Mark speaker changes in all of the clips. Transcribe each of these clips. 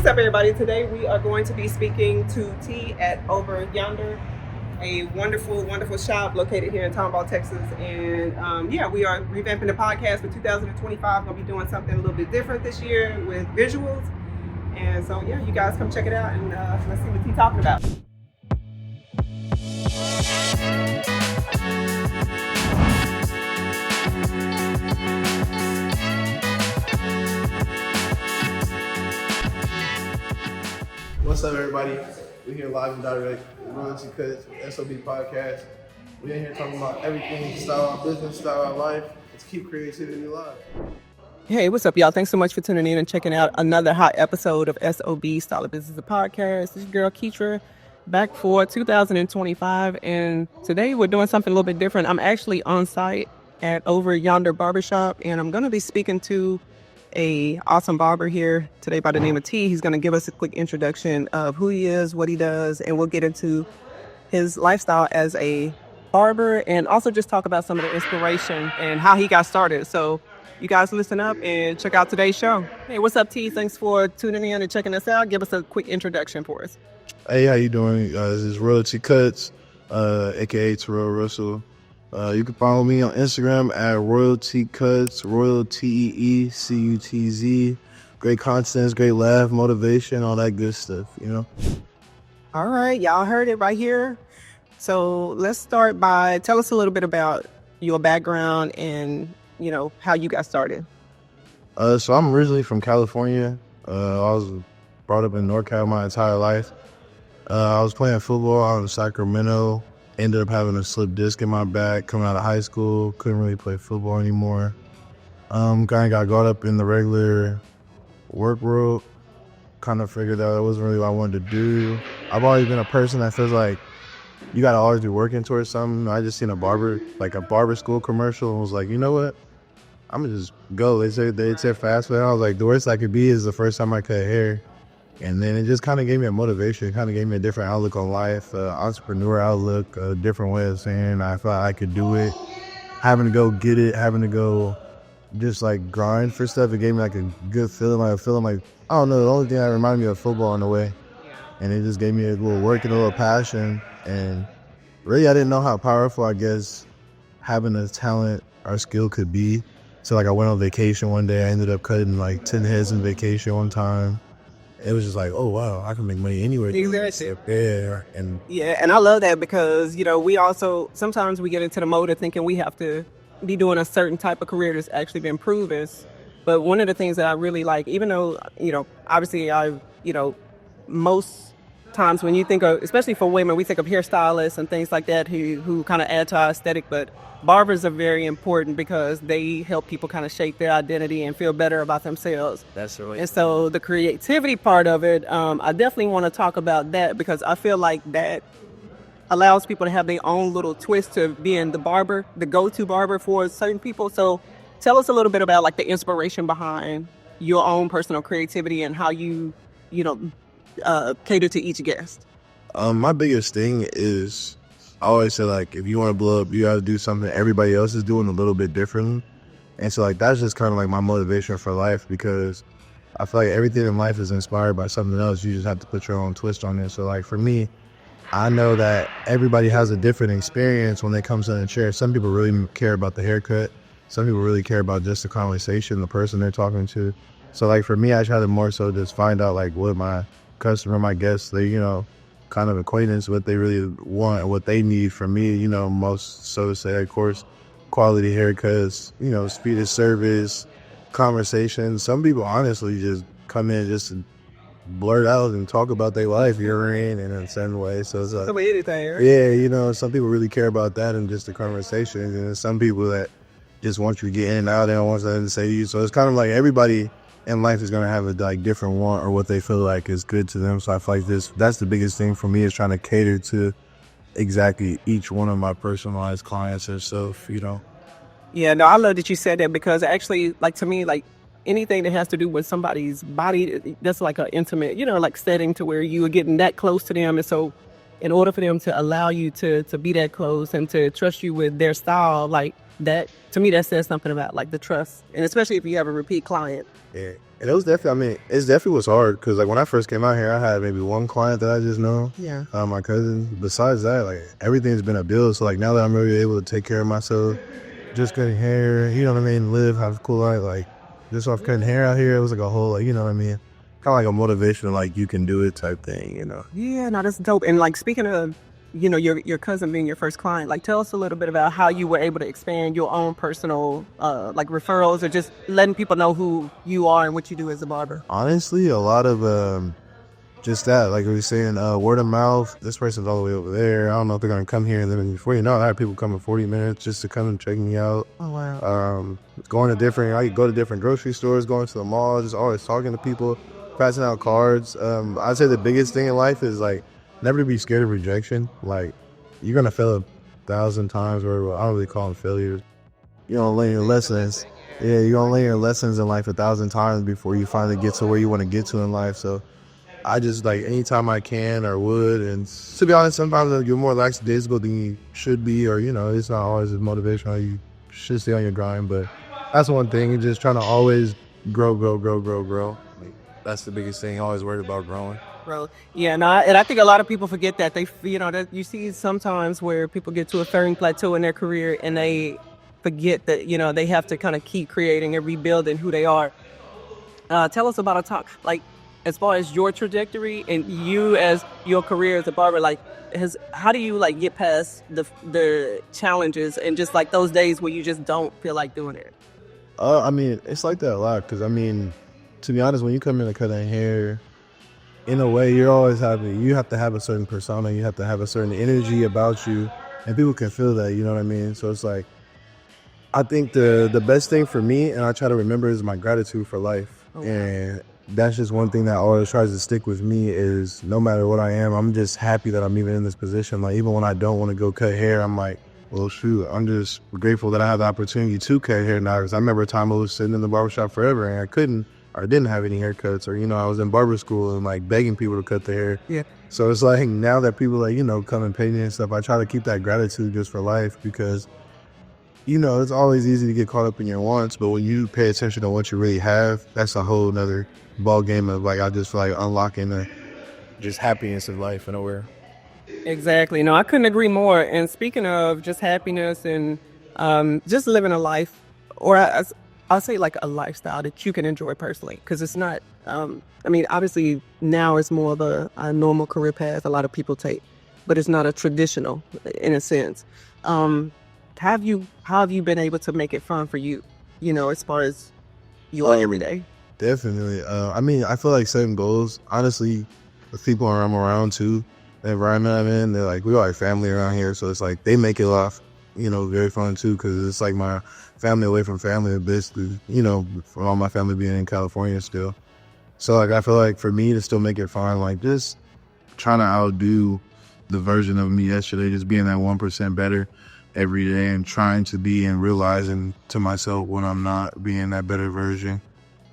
Speaker 1: What's up, everybody? Today we are going to be speaking to T at Over Younger, a wonderful, wonderful shop located here in Tomball, Texas. And we are revamping the podcast for 2025. Going to be doing something a little bit different this year with visuals. And so, yeah, you guys come check it out and let's see what T's talking about.
Speaker 2: What's up, everybody? We're here live and direct with Royaltee Cutz, SOB podcast. We're in here talking about everything, style our business, style our life. Let's keep creativity alive.
Speaker 1: Hey, what's up, y'all? Thanks so much for tuning in and checking out another hot episode of SOB Style of Business, a podcast. This is your girl, Keetria, back for 2025. And today we're doing something a little bit different. I'm actually on site at Over Younger Barber Shop, and I'm going to be speaking to a awesome barber here today by the name of T. He's going to give us a quick introduction of who he is, what he does, and we'll get into his lifestyle as a barber and also just talk about some of the inspiration and how he got started. So you guys listen up and check out today's show. Hey, what's up, T? Thanks for tuning in and checking us out. Give us a quick introduction for us.
Speaker 2: Hey, how you doing? This is Royaltee Cutz, a.k.a. Terrell Russell. You can follow me on Instagram at Royaltee Cutz, RoyalTeeCutz. Great content, great laugh, motivation, all that good stuff, you know?
Speaker 1: All right, y'all heard it right here. So let's start by tell us a little bit about your background and, you know, how you got started.
Speaker 2: So I'm originally from California. I was brought up in NorCal my entire life. I was playing football out in Sacramento. Ended up having a slip disc in my back coming out of high school. Couldn't really play football anymore. Kind of got caught up in the regular work world. Kind of figured out it wasn't really what I wanted to do. I've always been a person that feels like you got to always be working towards something. I just seen a barber school commercial and was like, you know what? I'm going to just go. They said fast food. I was like, the worst I could be is the first time I cut hair. And then it just kind of gave me a motivation. It kind of gave me a different outlook on life, entrepreneur outlook, a different way of saying I felt I could do it. Having to go get it, having to go just like grind for stuff. It gave me like a good feeling, I don't know, the only thing that reminded me of football in a way. And it just gave me a little work and a little passion. And really, I didn't know how powerful, I guess, having a talent or skill could be. So like I went on vacation one day. I ended up cutting like 10 heads in vacation one time. It was just like, oh, wow, I can make money anywhere.
Speaker 1: Exactly.
Speaker 2: Yeah.
Speaker 1: And I love that because, you know, we also, sometimes we get into the mode of thinking we have to be doing a certain type of career that's actually been proven. But one of the things that I really like, even though, you know, obviously most times when you think of, especially for women, we think of hairstylists and things like that who kind of add to our aesthetic, but barbers are very important because they help people kind of shape their identity and feel better about themselves.
Speaker 3: That's right.
Speaker 1: And so the creativity part of it, I definitely want to talk about that because I feel like that allows people to have their own little twist to being the barber, the go-to barber for certain people. So tell us a little bit about like the inspiration behind your own personal creativity and how you cater to each guest.
Speaker 2: My biggest thing is, I always say, like, if you want to blow up, you got to do something everybody else is doing a little bit differently. And so, like, that's just kind of like my motivation for life because I feel like everything in life is inspired by something else. You just have to put your own twist on it. So, like, for me, I know that everybody has a different experience when they come to the chair. Some people really care about the haircut. Some people really care about just the conversation, the person they're talking to. So, like, for me, I try to more so just find out, like, what my customer, my guests, they, you know, kind of acquaintance, what they really want, what they need from me, you know, most so to say, of course, quality haircuts, you know, speed of service, conversation. Some people honestly just come in just to blurt out and talk about their life you're in a certain way. So it's like,
Speaker 1: Anything, right?
Speaker 2: yeah, you know, some people really care about that and just the conversation. And then some people that just want you to get in and out, they don't want nothing to say to you. So it's kind of like everybody in life is going to have a like different want or what they feel like is good to them. So I feel like that's the biggest thing for me is trying to cater to exactly each one of my personalized clients and stuff, you know.
Speaker 1: Yeah, no, I love that you said that because actually, like, to me, like, anything that has to do with somebody's body, that's like an intimate, you know, like setting to where you are getting that close to them. And so in order for them to allow you to be that close and to trust you with their style, like, that to me that says something about like the trust, and especially if you have a repeat client.
Speaker 2: Yeah, and it was definitely. I mean, it definitely was hard because like when I first came out here, I had maybe one client that I just know.
Speaker 1: Yeah.
Speaker 2: My cousin. Besides that, like everything's been a build. So like now that I'm really able to take care of myself, just cutting hair, you know what I mean, live, have a cool life, like just off cutting hair out here, it was like a whole, like, you know what I mean, kind of like a motivation, like you can do it type thing, you know.
Speaker 1: Yeah, no, that's dope. And like speaking of, you know, your cousin being your first client, like tell us a little bit about how you were able to expand your own personal like referrals or just letting people know who you are and what you do as a barber.
Speaker 2: Honestly, a lot of just that, like we were saying, word of mouth. This person's all the way over there. I don't know if they're gonna come here. And then before you know it, I had people coming 40 minutes just to come and check me out.
Speaker 1: Oh wow.
Speaker 2: I go to different grocery stores, going to the mall, just always talking to people, passing out cards. I'd say the biggest thing in life is like never to be scared of rejection. Like you're gonna fail 1,000 times, or I don't really call them failures. You're gonna learn your lessons. Yeah, you're gonna learn your lessons in life 1,000 times before you finally get to where you want to get to in life. So I just like anytime I can or would, and to be honest, sometimes you're more lackadaisical than you should be, or you know, it's not always as motivational. You should stay on your grind, but that's one thing. You're just trying to always grow. Like, that's the biggest thing. Always worried about growing.
Speaker 1: Bro, yeah, and I think a lot of people forget that you know, that you see sometimes where people get to a certain plateau in their career and they forget that, you know, they have to kind of keep creating and rebuilding who they are. Tell us about a talk, like as far as your trajectory and you as your career as a barber, like how do you like get past the challenges and just like those days where you just don't feel like doing it?
Speaker 2: I mean, it's like that a lot because I mean, to be honest, when you come in to cut that hair, in a way, you have to have a certain persona, you have to have a certain energy about you, and people can feel that. You know what I mean? So it's like, I think the best thing for me, and I try to remember, is my gratitude for life. Okay. And that's just one thing that always tries to stick with me is no matter what I am, I'm just happy that I'm even in this position. Like even when I don't want to go cut hair, I'm like, well, shoot, I'm just grateful that I have the opportunity to cut hair now. Because I remember a time I was sitting in the barbershop forever and I couldn't or didn't have any haircuts, or, you know, I was in barber school and like begging people to cut their hair.
Speaker 1: Yeah.
Speaker 2: So it's like now that people like, you know, come and pay me and stuff, I try to keep that gratitude just for life because, you know, it's always easy to get caught up in your wants, but when you pay attention to what you really have, that's a whole nother ball game of like, I just feel like unlocking the just happiness of life in a way.
Speaker 1: Exactly. No, I couldn't agree more. And speaking of just happiness and just living a life, or I'll say like a lifestyle that you can enjoy personally, because it's not, I mean, obviously now it's more of a normal career path a lot of people take, but it's not a traditional in a sense. How have you been able to make it fun for you, you know, as far as your every day?
Speaker 2: Definitely. I mean, I feel like setting goals, honestly, with people I'm around too, the environment I'm in, they're like, we're like family around here. So it's like, they make it off, you know, very fun too. Cause it's like my family away from family, basically, you know, from all my family being in California still. So like, I feel like for me to still make it fun, like just trying to outdo the version of me yesterday, just being that 1% better every day and trying to be and realizing to myself when I'm not being that better version.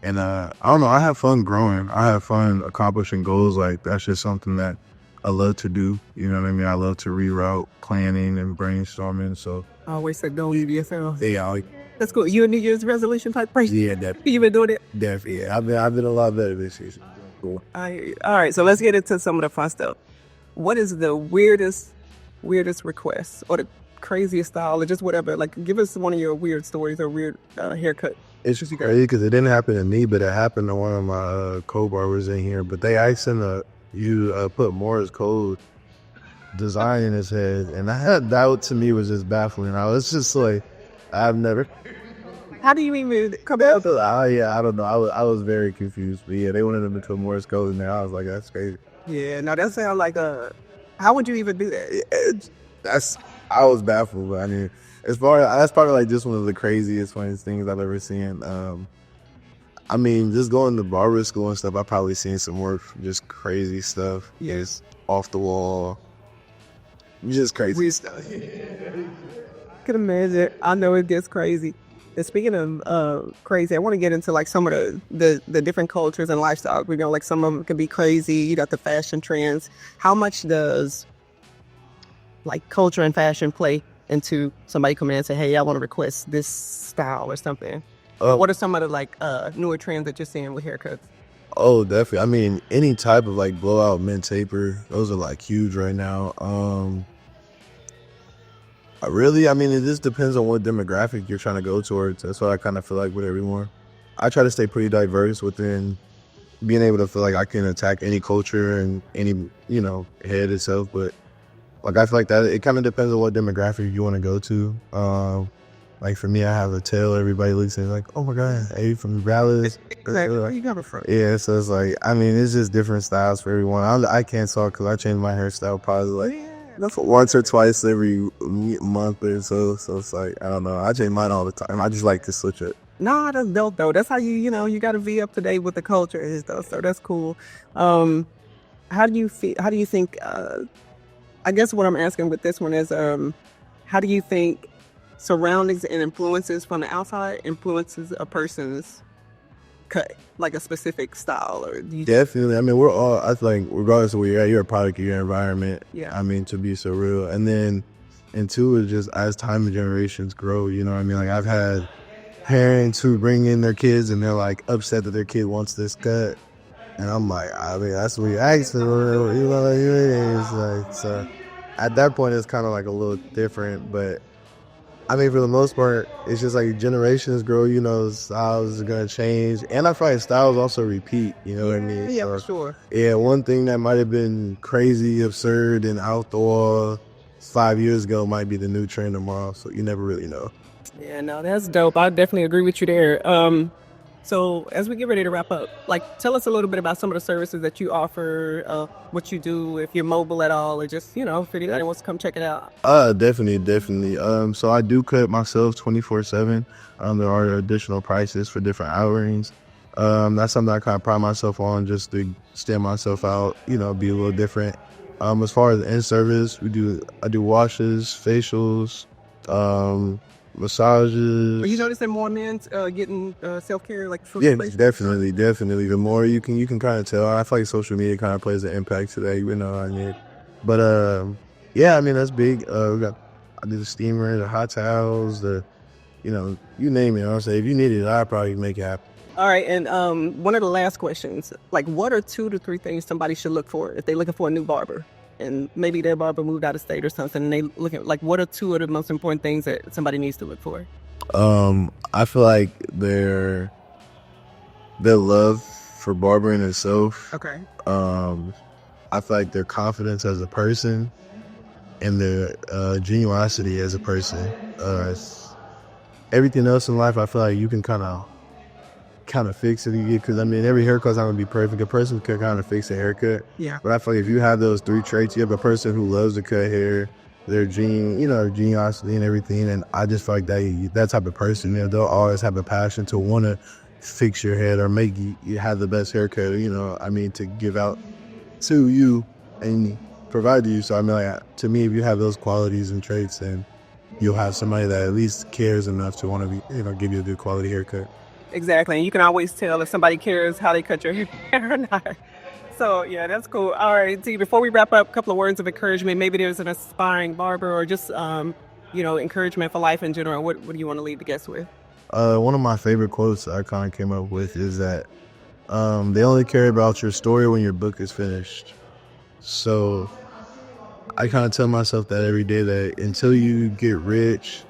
Speaker 2: And I don't know, I have fun growing. I have fun accomplishing goals. Like that's just something that I love to do. You know what I mean? I love to reroute planning and brainstorming. So
Speaker 1: I always said don't leave yourself.
Speaker 2: yeah,
Speaker 1: that's cool. You a New Year's resolution type person?
Speaker 2: Yeah, definitely.
Speaker 1: You been doing it?
Speaker 2: Definitely. Yeah, I've been a lot better this season. Cool.
Speaker 1: All right, so let's get into some of the fun stuff. What is the weirdest request or the craziest style or just whatever? Like, give us one of your weird stories or weird haircut.
Speaker 2: It's just crazy because it didn't happen to me, but it happened to one of my co-barbers in here. But they asked him to put Morse code design in his head, and that to me was just baffling. I was just like, I've never.
Speaker 1: How do you even come out?
Speaker 2: Yeah, I don't know. I was very confused. But yeah, they wanted him to put Morse code in there. I was like, that's crazy.
Speaker 1: Yeah, no, that sounds like how would you even do that?
Speaker 2: I was baffled. But I mean, that's probably like just one of the craziest, funniest things I've ever seen. I mean, just going to barber school and stuff, I've probably seen some more just crazy stuff.
Speaker 1: Yes,
Speaker 2: off the wall, just crazy stuff.
Speaker 1: I can imagine. I know it gets crazy. And speaking of crazy, I want to get into like some of the different cultures and lifestyles. We know like some of them can be crazy. You got the fashion trends. How much does like culture and fashion play into somebody coming in and say, hey, I want to request this style or something?
Speaker 2: Uh,
Speaker 1: What are some of the like newer trends that you're seeing with haircuts?
Speaker 2: Oh, definitely. I mean, any type of like blowout mint taper, those are like huge right now. I mean, it just depends on what demographic you're trying to go towards. That's what I kind of feel like with everyone. I try to stay pretty diverse within being able to feel like I can attack any culture and any, head itself. But like, I feel like that it kind of depends on what demographic you want to go to. Like for me, I have a tail. Everybody looks at me like, "Oh my god, are you from Dallas?"
Speaker 1: Exactly. Where you coming from?
Speaker 2: Yeah, so it's like, I mean, it's just different styles for everyone. I can't talk because I change my hairstyle probably like once or twice every month or so. So it's like, I don't know. I change mine all the time. I just like to switch it.
Speaker 1: Nah, that's dope though. That's how you got to be up to date with the culture is though. So that's cool. How do you feel? How do you think? I guess what I'm asking with this one is, how do you think surroundings and influences from the outside influences a person's cut, like a specific style, or do you?
Speaker 2: Definitely. I mean, we're all, I think, regardless of where you're at, you're a product of your environment.
Speaker 1: Yeah.
Speaker 2: I mean, to be so real. And then, and two, is just as time and generations grow, you know what I mean? Like, I've had parents who bring in their kids and they're like upset that their kid wants this cut. And I'm like, I mean, that's what you asked for. You know, it's like, so at that point, it's kind of like a little different. But I mean, for the most part, it's just like generations grow, styles are going to change. And I feel like styles also repeat, you know what I mean?
Speaker 1: Yeah,
Speaker 2: So,
Speaker 1: for sure.
Speaker 2: yeah, one thing that might have been crazy, absurd, and out the wall 5 years ago might be the new trend tomorrow. So you never really know.
Speaker 1: Yeah, no, that's dope. I definitely agree with you there. So as we get ready to wrap up, like tell us a little bit about some of the services that you offer, what you do, if you're mobile at all, or just, if anybody wants to come check it out.
Speaker 2: Definitely. So I do cut myself 24/7. There are additional prices for different hourings. That's something I kind of pride myself on, just to stand myself out, be a little different. As far as in service, I do washes, facials, massages.
Speaker 1: Are you noticing more men getting self-care, like
Speaker 2: Yeah, definitely. The more you can kind of tell. I feel like social media kind of plays an impact today, you know what I mean? But yeah, I mean that's big. I do the steamer, the hot towels, you name it. I'll say if you need it, I'll probably make it happen.
Speaker 1: All right, and one of the last questions, like what are 2 to 3 things somebody should look for if they're looking for a new barber? And maybe their barber moved out of state or something, and they look at, like, what are 2 of the most important things that somebody needs to look for?
Speaker 2: I feel like their love for barbering itself.
Speaker 1: Okay.
Speaker 2: I feel like their confidence as a person and their genuosity as a person. Everything else in life, I feel like you can kind of fix it, because I mean every haircut's not gonna be perfect. A person can kind of fix a haircut.
Speaker 1: Yeah.
Speaker 2: But I feel like if you have those 3 traits, you have a person who loves to cut hair, their geniosity and everything. And I just feel like that type of person, they'll always have a passion to want to fix your head or make you have the best haircut. To give out to you and provide to you. So I mean, like, to me, if you have those qualities and traits, then you'll have somebody that at least cares enough to want to give you a good quality haircut.
Speaker 1: Exactly, and you can always tell if somebody cares how they cut your hair or not. So, yeah, that's cool. All right, T, before we wrap up, a couple of words of encouragement. Maybe there's an aspiring barber or just, encouragement for life in general. What do you want to leave the guests with?
Speaker 2: One of my favorite quotes I kind of came up with is that they only care about your story when your book is finished. So I kind of tell myself that every day, that until you get rich,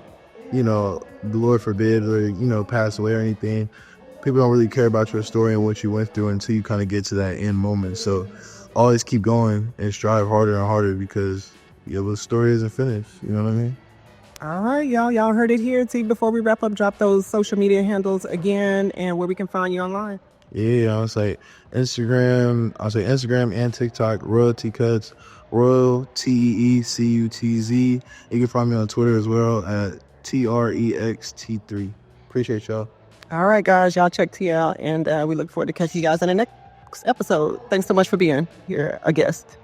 Speaker 2: the Lord forbid, or, pass away or anything, people don't really care about your story and what you went through until you kind of get to that end moment. So always keep going and strive harder and harder, because the story isn't finished. You know what I mean?
Speaker 1: All right, y'all heard it here. T, before we wrap up, drop those social media handles again and where we can find you online.
Speaker 2: Yeah, I'll say Instagram and TikTok, Royaltee Cutz, Royaltee Cutz. You can find me on Twitter as well at TREXT3. Appreciate y'all.
Speaker 1: All right, guys, y'all check T out, and we look forward to catching you guys in the next episode. Thanks so much for being here, a guest.